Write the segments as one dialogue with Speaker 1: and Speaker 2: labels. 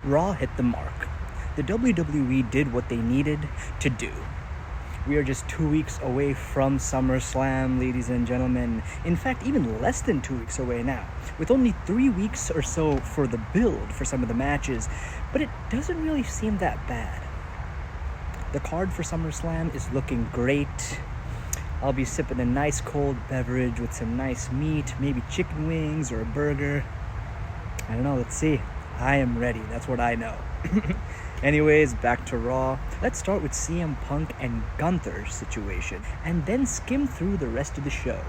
Speaker 1: Raw hit the mark. The WWE did what they needed to do. We are just 2 weeks away from SummerSlam, ladies and gentlemen. In fact, even less than 2 weeks away now, with only 3 weeks or so for the build for some of the matches, but it doesn't really seem that bad. The card for SummerSlam is looking great. I'll be sipping a nice cold beverage with some nice meat, maybe chicken wings or a burger. I don't know, let's see. I am ready, that's what I know. Anyways, back to Raw. Let's start with CM Punk and Gunther's situation, and then skim through the rest of the show,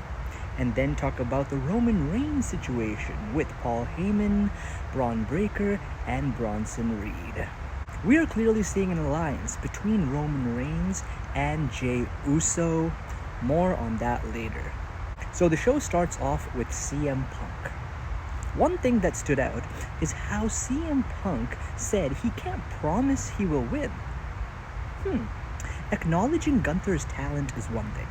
Speaker 1: and then talk about the Roman Reigns situation with Paul Heyman, Braun Breaker, and Bronson Reed. We are clearly seeing an alliance between Roman Reigns and Jey Uso. More on that later. So the show starts off with CM Punk. One thing that stood out is how CM Punk said he can't promise he will win. Acknowledging Gunther's talent is one thing,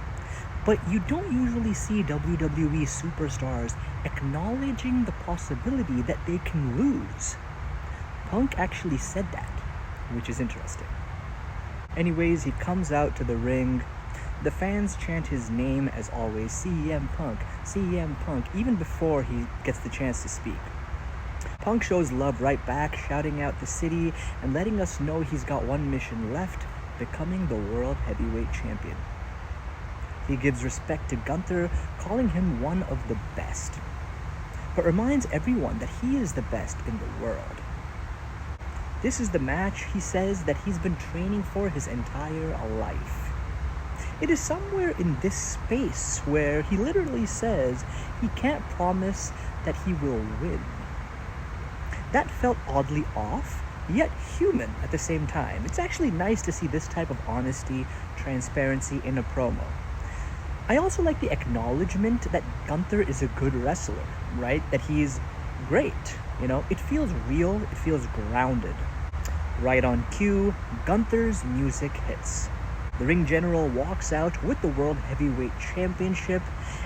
Speaker 1: but you don't usually see WWE superstars acknowledging the possibility that they can lose. Punk actually said that, which is interesting. Anyways, he comes out to the ring. The fans chant his name as always, CM Punk, even before he gets the chance to speak. Punk shows love right back, shouting out the city and letting us know he's got one mission left, becoming the World Heavyweight Champion. He gives respect to Gunther, calling him one of the best, but reminds everyone that he is the best in the world. This is the match, he says, that he's been training for his entire life. It is somewhere in this space where he literally says he can't promise that he will win. That felt oddly off, yet human at the same time. It's actually nice to see this type of honesty, transparency in a promo. I also like the acknowledgement that Gunther is a good wrestler, right? That he's great, It feels real, it feels grounded. Right on cue, Gunther's music hits. The ring general walks out with the World Heavyweight Championship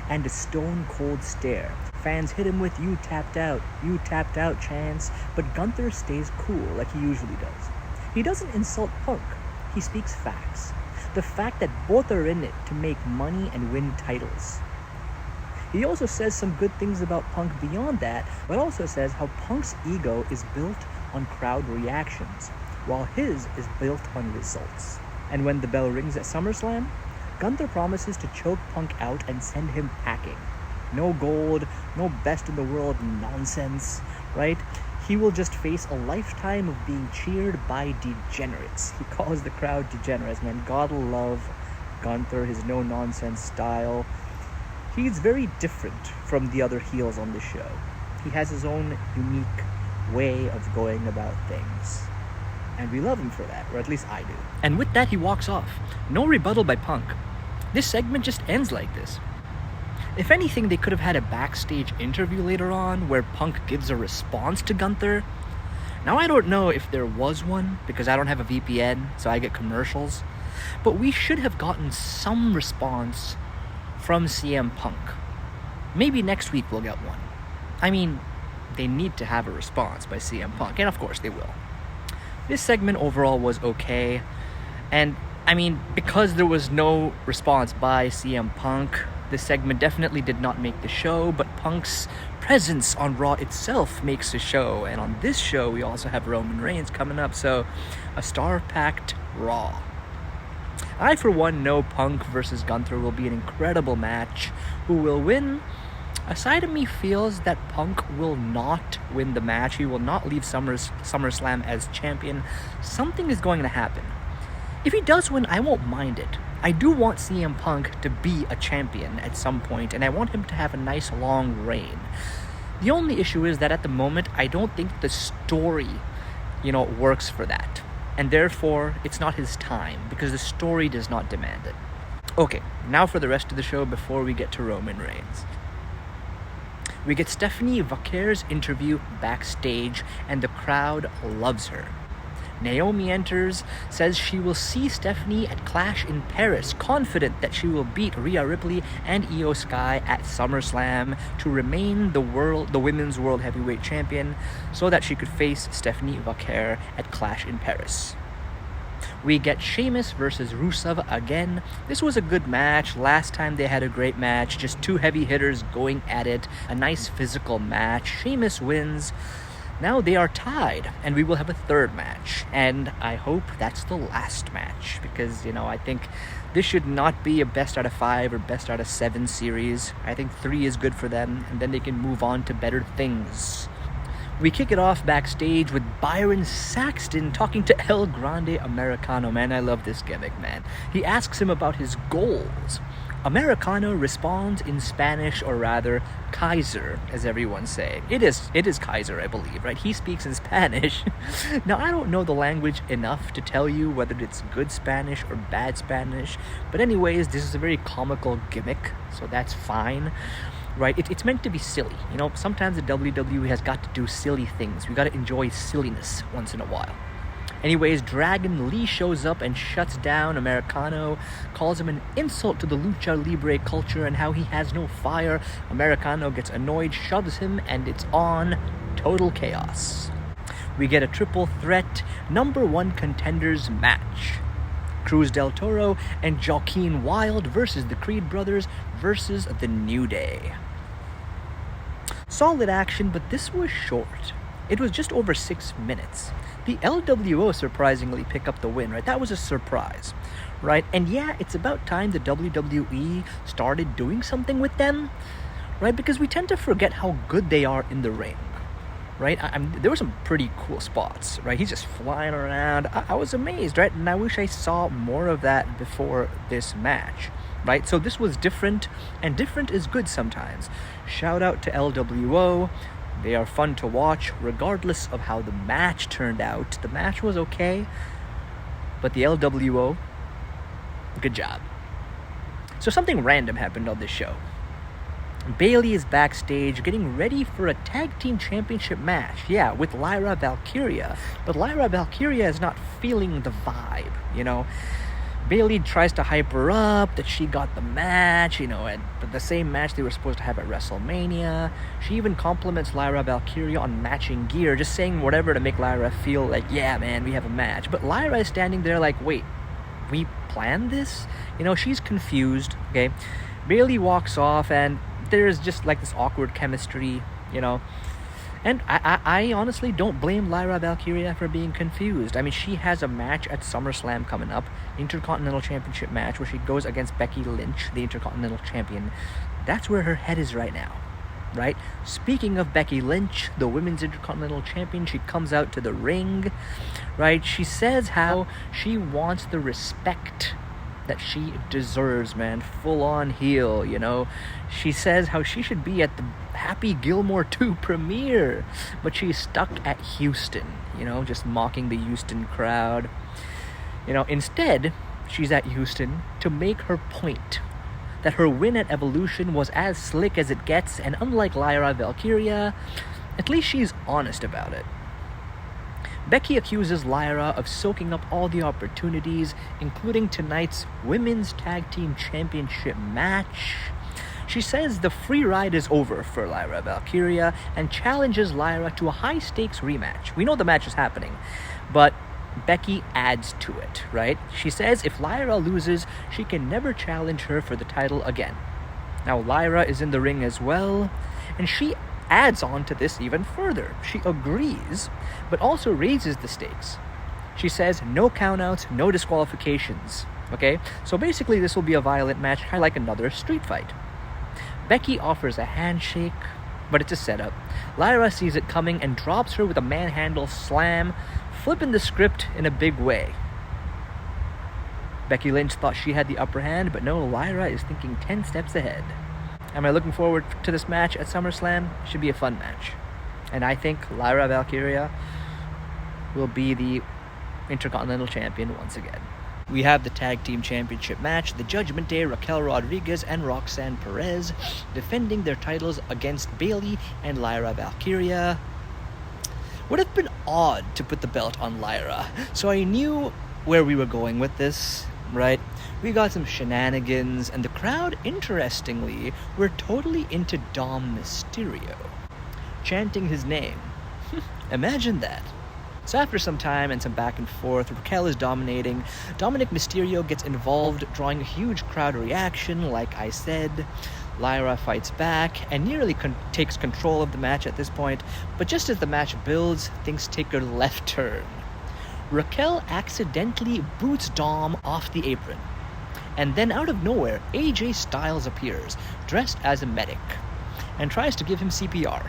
Speaker 1: and a stone cold stare. Fans hit him with you tapped out chants, but Gunther stays cool like he usually does. He doesn't insult Punk, he speaks facts. The fact that both are in it to make money and win titles. He also says some good things about Punk beyond that, but also says how Punk's ego is built on crowd reactions, while his is built on results. And when the bell rings at SummerSlam, Gunther promises to choke Punk out and send him packing. No gold, no best in the world nonsense, right? He will just face a lifetime of being cheered by degenerates. He calls the crowd degenerates, man. God love Gunther, his no-nonsense style. He's very different from the other heels on the show. He has his own unique way of going about things. And we love him for that, or at least I do. And with that, he walks off. No rebuttal by Punk. This segment just ends like this. If anything, they could have had a backstage interview later on where Punk gives a response to Gunther. Now, I don't know if there was one, because I don't have a VPN, so I get commercials. But we should have gotten some response from CM Punk. Maybe next week we'll get one. I mean, they need to have a response by CM Punk, and of course they will. This segment overall was okay, and because there was no response by CM Punk, this segment definitely did not make the show, but Punk's presence on Raw itself makes the show, and on this show we also have Roman Reigns coming up, so a star-packed Raw. I, for one, know Punk versus Gunther will be an incredible match. Who will win? A side of me feels that Punk will not win the match. He will not leave SummerSlam as champion. Something is going to happen. If he does win, I won't mind it. I do want CM Punk to be a champion at some point, and I want him to have a nice long reign. The only issue is that at the moment, I don't think the story, works for that. And therefore, it's not his time, because the story does not demand it. Okay, now for the rest of the show before we get to Roman Reigns. We get Stephanie Vaquer's interview backstage, and the crowd loves her. Naomi enters, says she will see Stephanie at Clash in Paris, confident that she will beat Rhea Ripley and Io Sky at SummerSlam to remain the women's world heavyweight champion, so that she could face Stephanie Vaquer at Clash in Paris. We get Sheamus versus Rusev again. This was a good match. Last time they had a great match. Just two heavy hitters going at it. A nice physical match. Sheamus wins. Now they are tied, and we will have a third match. And I hope that's the last match, because, I think this should not be a best out of 5 or best out of 7 series. I think 3 is good for them, and then they can move on to better things. We kick it off backstage with Byron Saxton talking to El Grande Americano. Man, I love this gimmick, man. He asks him about his goals. Americano responds in Spanish, or rather, Kaiser, as everyone's saying. It is Kaiser, I believe, right? He speaks in Spanish. Now, I don't know the language enough to tell you whether it's good Spanish or bad Spanish. But anyways, this is a very comical gimmick, so that's fine. Right, it's meant to be silly. Sometimes the WWE has got to do silly things. We got to enjoy silliness once in a while. Anyways, Dragon Lee shows up and shuts down Americano, calls him an insult to the Lucha Libre culture and how he has no fire. Americano gets annoyed, shoves him, and it's on. Total chaos. We get a triple threat #1 contenders match. Cruz del Toro and Joaquin Wilde versus the Creed brothers versus the New Day. Solid action, but this was short. It was just over 6 minutes. The LWO surprisingly pick up the win, right? That was a surprise, right? And yeah, it's about time the WWE started doing something with them, right? Because we tend to forget how good they are in the ring. Right? There were some pretty cool spots, right? He's just flying around. I was amazed, right? And I wish I saw more of that before this match, right? So this was different, and different is good sometimes. Shout out to LWO. They are fun to watch, regardless of how the match turned out. The match was okay, but the LWO, good job. So something random happened on this show. Bayley is backstage getting ready for a tag team championship match. Yeah, with Lyra Valkyria. But Lyra Valkyria is not feeling the vibe, Bayley tries to hype her up that she got the match, at the same match they were supposed to have at WrestleMania. She even compliments Lyra Valkyria on matching gear, just saying whatever to make Lyra feel like, yeah, man, we have a match. But Lyra is standing there like, wait, we planned this? She's confused, okay? Bayley walks off, and there's just like this awkward chemistry, And I honestly don't blame Lyra Valkyria for being confused. I mean, she has a match at SummerSlam coming up, Intercontinental Championship match, where she goes against Becky Lynch, the Intercontinental Champion. That's where her head is right now, right? Speaking of Becky Lynch, the Women's Intercontinental Champion, she comes out to the ring, right? She says how she wants the respect that she deserves, man. Full on heel, She says how she should be at the Happy Gilmore 2 premiere, but she's stuck at Houston, just mocking the Houston crowd. Instead, she's at Houston to make her point that her win at Evolution was as slick as it gets, and unlike Lyra Valkyria, at least she's honest about it. Becky accuses Lyra of soaking up all the opportunities, including tonight's Women's Tag Team Championship match. She says the free ride is over for Lyra Valkyria and challenges Lyra to a high-stakes rematch. We know the match is happening, but Becky adds to it, right? She says if Lyra loses, she can never challenge her for the title again. Now, Lyra is in the ring as well, and she adds on to this even further. She agrees, but also raises the stakes. She says no countouts, no disqualifications. Okay? So basically this will be a violent match, kind of like another street fight. Becky offers a handshake, but it's a setup. Lyra sees it coming and drops her with a manhandle slam, flipping the script in a big way. Becky Lynch thought she had the upper hand, but no, Lyra is thinking 10 steps ahead. Am I looking forward to this match at SummerSlam? It should be a fun match. And I think Lyra Valkyria will be the Intercontinental Champion once again. We have the Tag Team Championship match. The Judgment Day, Raquel Rodriguez and Roxanne Perez defending their titles against Bayley and Lyra Valkyria. Would have been odd to put the belt on Lyra. So I knew where we were going with this, right? We got some shenanigans, and the crowd, interestingly, were totally into Dom Mysterio, chanting his name. Imagine that. So after some time and some back and forth, Raquel is dominating. Dominic Mysterio gets involved, drawing a huge crowd reaction, like I said. Lyra fights back and nearly takes control of the match at this point, but just as the match builds, things take a left turn. Raquel accidentally boots Dom off the apron. And then out of nowhere, AJ Styles appears, dressed as a medic, and tries to give him CPR.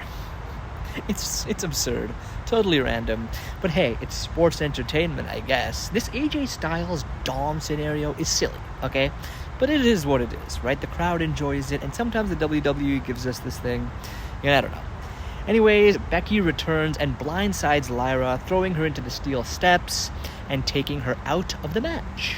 Speaker 1: It's absurd, totally random, but hey, it's sports entertainment, I guess. This AJ Styles Dom scenario is silly, okay? But it is what it is, right? The crowd enjoys it, and sometimes the WWE gives us this thing. Yeah, I don't know. Anyways, Becky returns and blindsides Lyra, throwing her into the steel steps and taking her out of the match.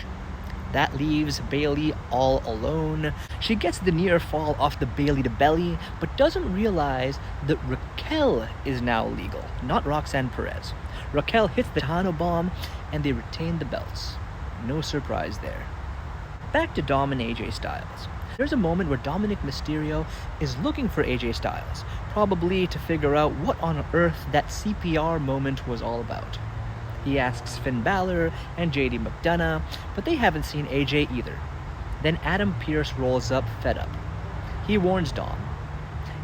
Speaker 1: That leaves Bayley all alone. She gets the near fall off the Bayley to belly, but doesn't realize that Raquel is now legal, not Roxanne Perez. Raquel hits the Tano bomb, and they retain the belts. No surprise there. Back to Dom and AJ Styles. There's a moment where Dominic Mysterio is looking for AJ Styles, probably to figure out what on earth that CPR moment was all about. He asks Finn Balor and JD McDonough, but they haven't seen AJ either. Then Adam Pearce rolls up, fed up. He warns Dom,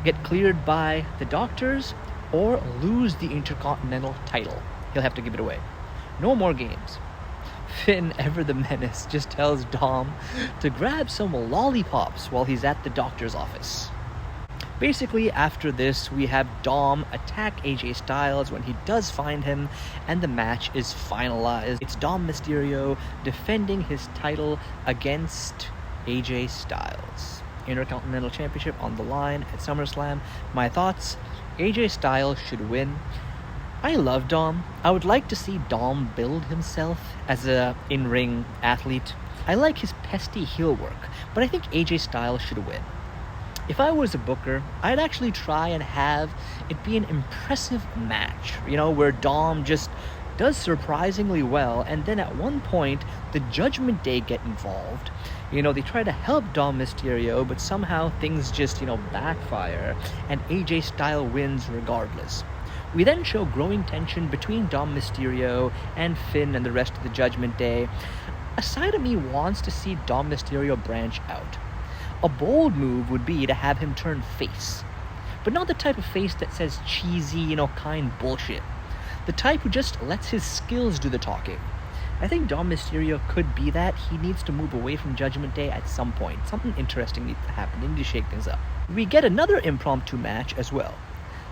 Speaker 1: get cleared by the doctors or lose the Intercontinental title. He'll have to give it away. No more games. Finn, ever the menace, just tells Dom to grab some lollipops while he's at the doctor's office. Basically, after this, we have Dom attack AJ Styles when he does find him, and the match is finalized. It's Dom Mysterio defending his title against AJ Styles. Intercontinental Championship on the line at SummerSlam. My thoughts? AJ Styles should win. I love Dom. I would like to see Dom build himself as a in-ring athlete. I like his pesty heel work, but I think AJ Styles should win. If I was a booker, I'd actually try and have it be an impressive match, where Dom just does surprisingly well, and then at one point, the Judgment Day get involved. They try to help Dom Mysterio, but somehow things just, backfire, and AJ Styles wins regardless. We then show growing tension between Dom Mysterio and Finn and the rest of the Judgment Day. A side of me wants to see Dom Mysterio branch out. A bold move would be to have him turn face. But not the type of face that says cheesy, kind bullshit. The type who just lets his skills do the talking. I think Dom Mysterio could be that. He needs to move away from Judgment Day at some point. Something interesting needs to happen. They need to shake things up. We get another impromptu match as well.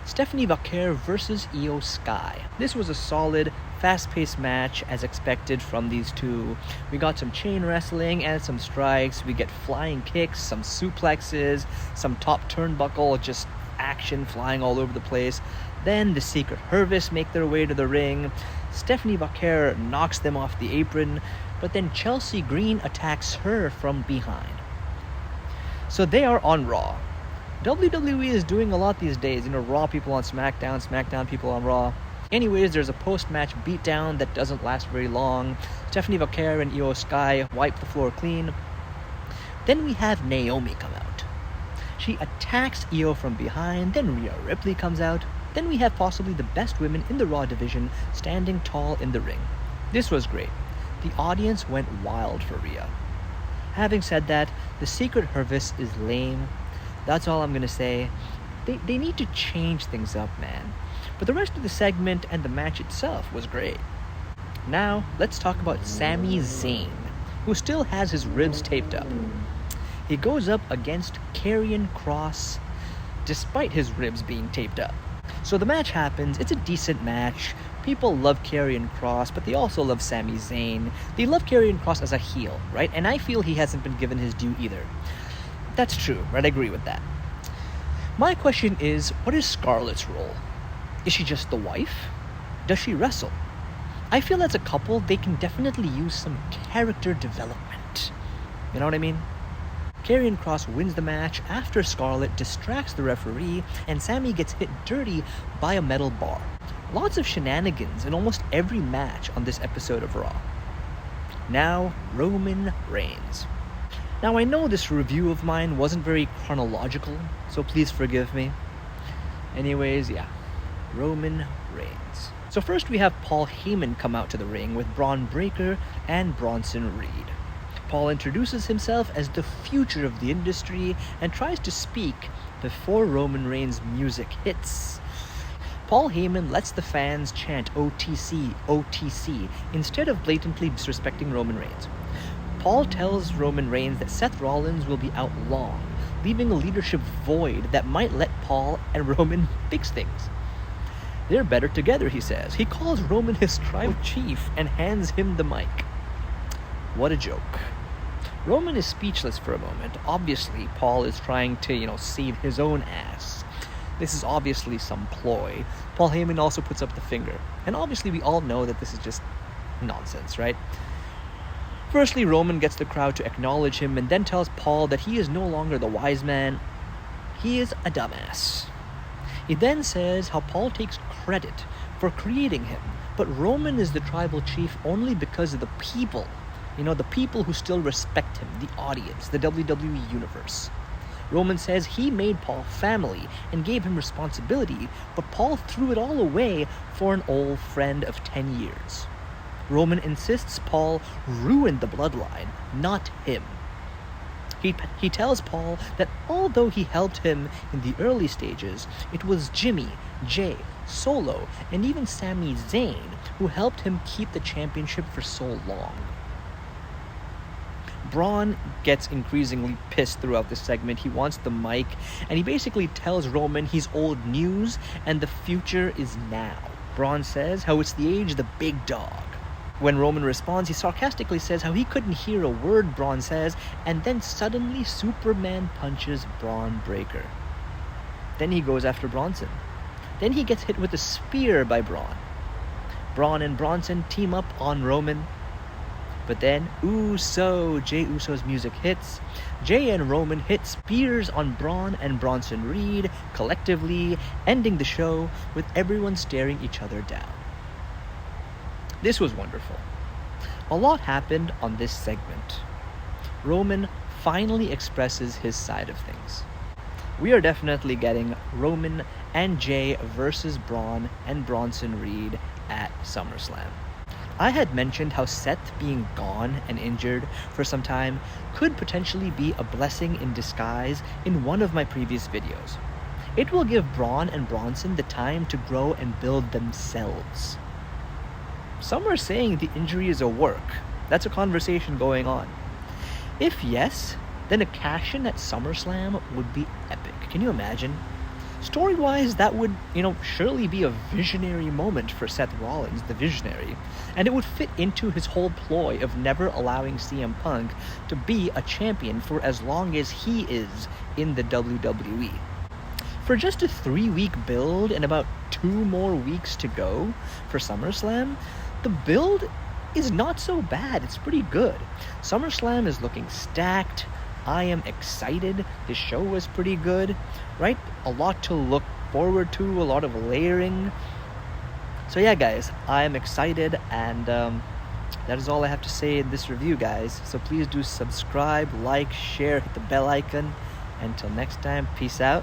Speaker 1: Stephanie Vaquer versus Io Sky. This was a solid, fast-paced match as expected from these two. We got some chain wrestling and some strikes. We get flying kicks, some suplexes, some top turnbuckle, just action flying all over the place. Then the Secret Service make their way to the ring. Stephanie Vaquer knocks them off the apron, but then Chelsea Green attacks her from behind. So they are on Raw. WWE is doing a lot these days, Raw people on SmackDown, SmackDown people on Raw. Anyways, there's a post-match beatdown that doesn't last very long. Stephanie Vaquer and Io Sky wipe the floor clean. Then we have Naomi come out. She attacks Io from behind, then Rhea Ripley comes out. Then we have possibly the best women in the Raw division standing tall in the ring. This was great. The audience went wild for Rhea. Having said that, the Secret Service is lame. That's all I'm going to say. They need to change things up, man. But the rest of the segment and the match itself was great. Now, let's talk about Sami Zayn, who still has his ribs taped up. He goes up against Karrion Kross, despite his ribs being taped up. So the match happens. It's a decent match. People love Karrion Kross, but they also love Sami Zayn. They love Karrion Kross as a heel, right? And I feel he hasn't been given his due either. That's true, right? I agree with that. My question is, what is Scarlett's role? Is she just the wife? Does she wrestle? I feel as a couple, they can definitely use some character development. You know what I mean? Karrion Kross wins the match after Scarlett distracts the referee and Sami gets hit dirty by a metal bar. Lots of shenanigans in almost every match on this episode of Raw. Now, Roman Reigns. Now, I know this review of mine wasn't very chronological, so please forgive me. Anyways, yeah, Roman Reigns. So first we have Paul Heyman come out to the ring with Braun Breaker and Bronson Reed. Paul introduces himself as the future of the industry and tries to speak before Roman Reigns' music hits. Paul Heyman lets the fans chant OTC, OTC, instead of blatantly disrespecting Roman Reigns. Paul tells Roman Reigns that Seth Rollins will be out long, leaving a leadership void that might let Paul and Roman fix things. They're better together, he says. He calls Roman his tribal chief and hands him the mic. What a joke. Roman is speechless for a moment. Obviously, Paul is trying to, save his own ass. This is obviously some ploy. Paul Heyman also puts up the finger. And obviously we all know that this is just nonsense, right? Firstly, Roman gets the crowd to acknowledge him and then tells Paul that he is no longer the wise man. He is a dumbass. He then says how Paul takes credit for creating him, but Roman is the tribal chief only because of the people. The people who still respect him, the audience, the WWE universe. Roman says he made Paul family and gave him responsibility, but Paul threw it all away for an old friend of 10 years. Roman insists Paul ruined the bloodline, not him. He tells Paul that although he helped him in the early stages, it was Jimmy, Jay, Solo, and even Sami Zayn who helped him keep the championship for so long. Braun gets increasingly pissed throughout this segment. He wants the mic, and he basically tells Roman he's old news and the future is now. Braun says how it's the age of the big dog. When Roman responds, he sarcastically says how he couldn't hear a word Braun says, and then suddenly Superman punches Braun Breaker. Then he goes after Bronson. Then he gets hit with a spear by Braun. Braun and Bronson team up on Roman. But then, Jey Uso's music hits. Jey and Roman hit spears on Braun and Bronson Reed, collectively ending the show with everyone staring each other down. This was wonderful. A lot happened on this segment. Roman finally expresses his side of things. We are definitely getting Roman and Jey versus Braun and Bronson Reed at SummerSlam. I had mentioned how Seth being gone and injured for some time could potentially be a blessing in disguise in one of my previous videos. It will give Braun and Bronson the time to grow and build themselves. Some are saying the injury is a work. That's a conversation going on. If yes, then a cash-in at SummerSlam would be epic. Can you imagine? Story-wise, that would, surely be a visionary moment for Seth Rollins, the visionary, and it would fit into his whole ploy of never allowing CM Punk to be a champion for as long as he is in the WWE. For just a 3-week build and about 2 more weeks to go for SummerSlam, the build is not so bad. It's pretty good. SummerSlam is looking stacked. I am excited. This show was pretty good, right? A lot to look forward to, a lot of layering. So yeah, guys, I am excited, and that is all I have to say in this review, guys. So please do subscribe, like, share, hit the bell icon. Until next time, peace out.